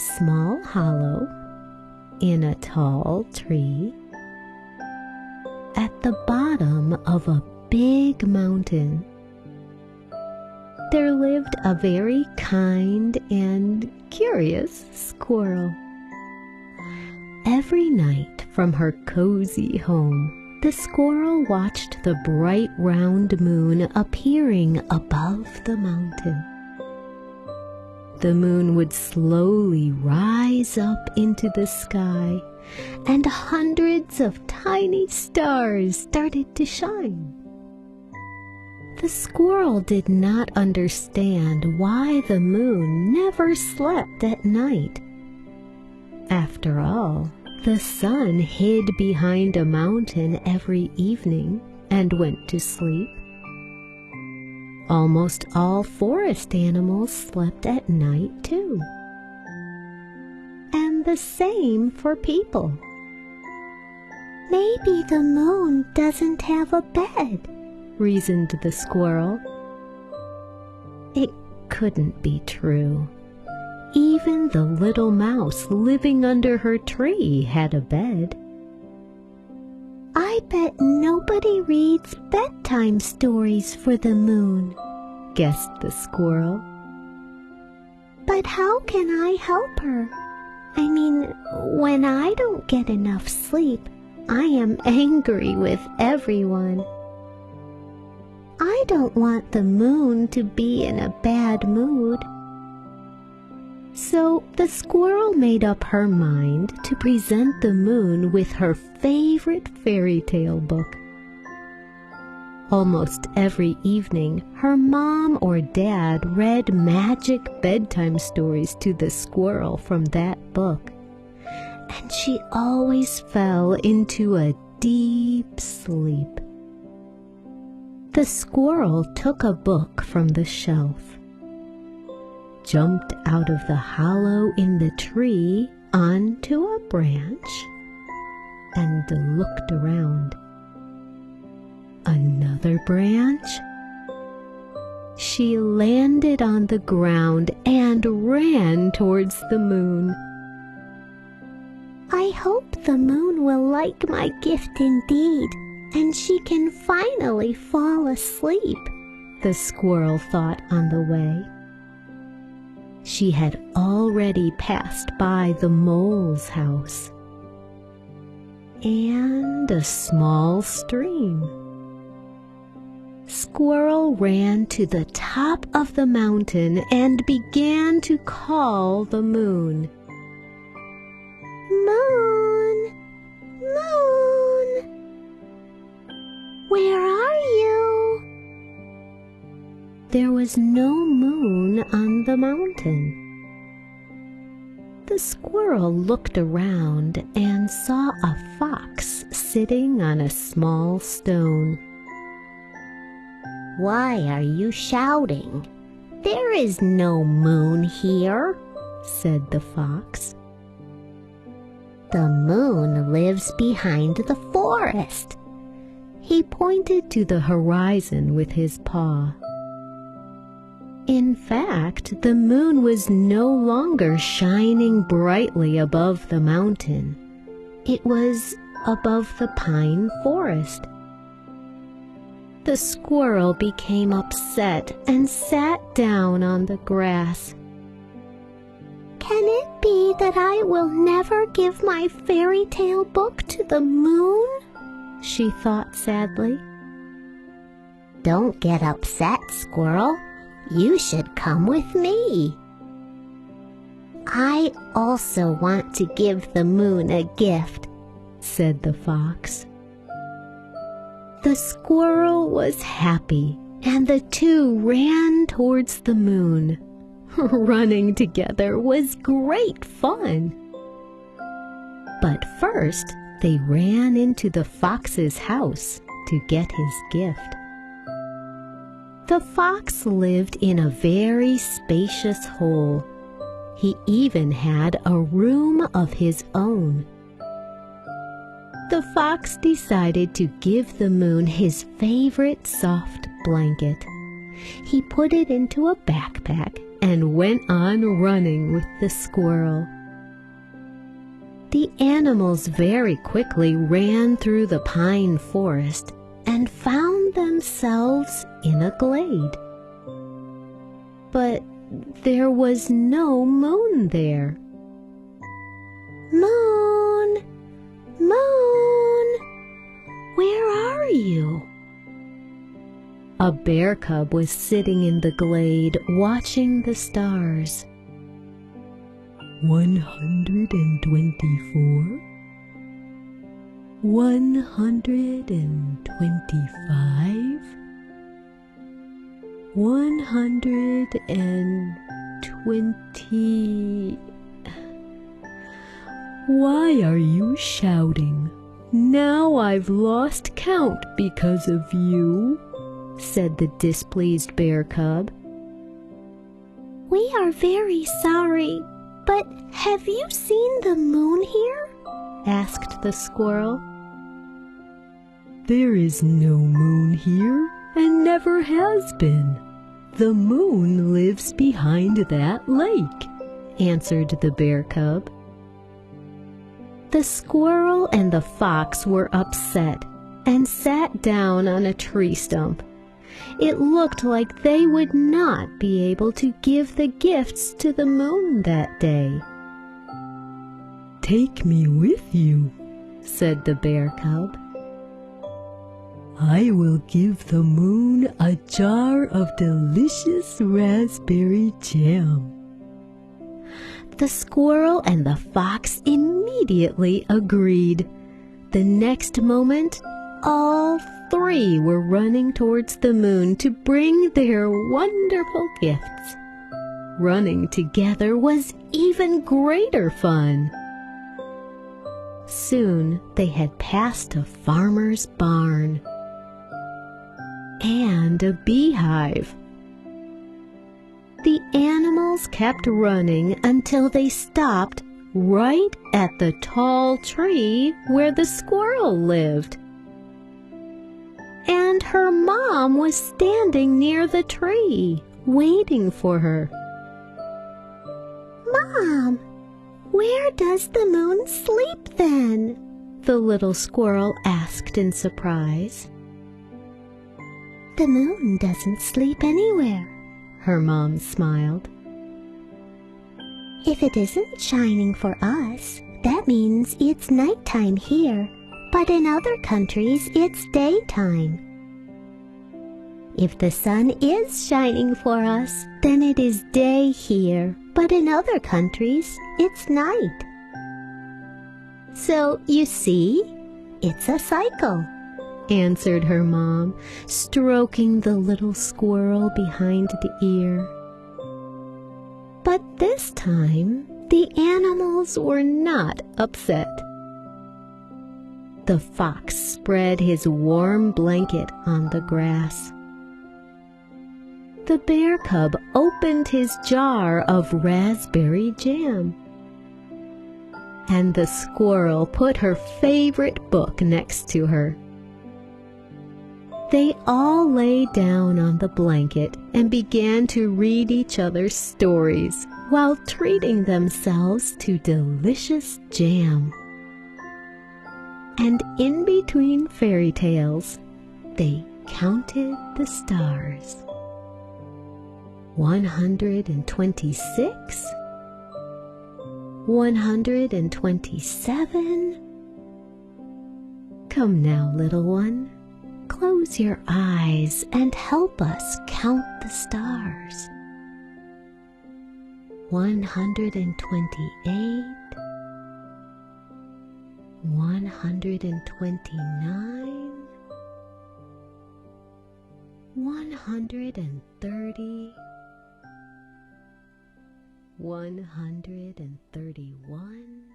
small hollow in a tall tree at the bottom of a big mountain, there lived a very kind and curious squirrel. Every night from her cozy home, the squirrel watched the bright round moon appearing above the mountain. The moon would slowly rise up into the sky, and hundreds of tiny stars started to shine. The squirrel did not understand why the moon never slept at night. After all, the sun hid behind a mountain every evening and went to sleep. Almost all forest animals slept at night too. And the same for people. Maybe the moon doesn't have a bed, reasoned the squirrel. It couldn't be true. Even the little mouse living under her tree had a bed. I bet nobody reads bedtime stories for the moon, guessed the squirrel. But how can I help her? I mean, when I don't get enough sleep, I am angry with everyone. I don't want the moon to be in a bad mood. So the squirrel made up her mind to present the moon with her favorite fairy tale book. Almost every evening, her mom or dad read magic bedtime stories to the squirrel from that book, and she always fell into a deep sleep. The squirrel took a book from the shelf, jumped out of the hollow in the tree onto a branch, and looked around. Another branch. She landed on the ground and ran towards the moon. I hope the moon will like my gift indeed, and she can finally fall asleep, the squirrel thought on the way. She had already passed by the mole's house and a small stream. Squirrel ran to the top of the mountain and began to call the moon. Moon, moon, where are you? There was no moon on the mountain. The squirrel looked around and saw a fox sitting on a small stone. Why are you shouting? There is no moon here, said the fox. The moon lives behind the forest. He pointed to the horizon with his paw. In fact, the moon was no longer shining brightly above the mountain. It was above the pine forest. The squirrel became upset and sat down on the grass. Can it be that I will never give my fairy tale book to the moon? She thought sadly. Don't get upset, squirrel. You should come with me. I also want to give the moon a gift, said the fox. The squirrel was happy, and the two ran towards the moon. Running together was great fun. But first, they ran into the fox's house to get his gift. The fox lived in a very spacious hole. He even had a room of his own. The fox decided to give the moon his favorite soft blanket. He put it into a backpack and went on running with the squirrel. The animals very quickly ran through the pine forest and found themselves in a glade. But there was no moon there. Moon, moon, where are you? A bear cub was sitting in the glade watching the stars. 124, 125, 120. Why are you shouting? Now I've lost count because of you, said the displeased bear cub. We are very sorry, but have you seen the moon here? Asked the squirrel. There is no moon here and never has been. The moon lives behind that lake, answered the bear cub. The squirrel and the fox were upset and sat down on a tree stump. It looked like they would not be able to give the gifts to the moon that day. Take me with you, said the bear cub. I will give the moon a jar of delicious raspberry jam. The squirrel and the fox immediately agreed. The next moment, all three were running towards the moon to bring their wonderful gifts. Running together was even greater fun. Soon they had passed a farmer's barn and a beehive. The animals kept running until they stopped right at the tall tree where the squirrel lived. And her mom was standing near the tree, waiting for her. Mom, where does the moon sleep then? The little squirrel asked in surprise. The moon doesn't sleep anywhere, her mom smiled. If it isn't shining for us, that means it's nighttime here, but in other countries it's daytime. If the sun is shining for us, then it is day here, but in other countries it's night. So you see, it's a cycle, answered her mom, stroking the little squirrel behind the ear. But this time, the animals were not upset. The fox spread his warm blanket on the grass. The bear cub opened his jar of raspberry jam. And the squirrel put her favorite book next to her. They all lay down on the blanket and began to read each other's stories while treating themselves to delicious jam. And in between fairy tales, they counted the stars. 126, 127. Come now, little one. Close your eyes and help us count the stars. 128, 129, 130, 131,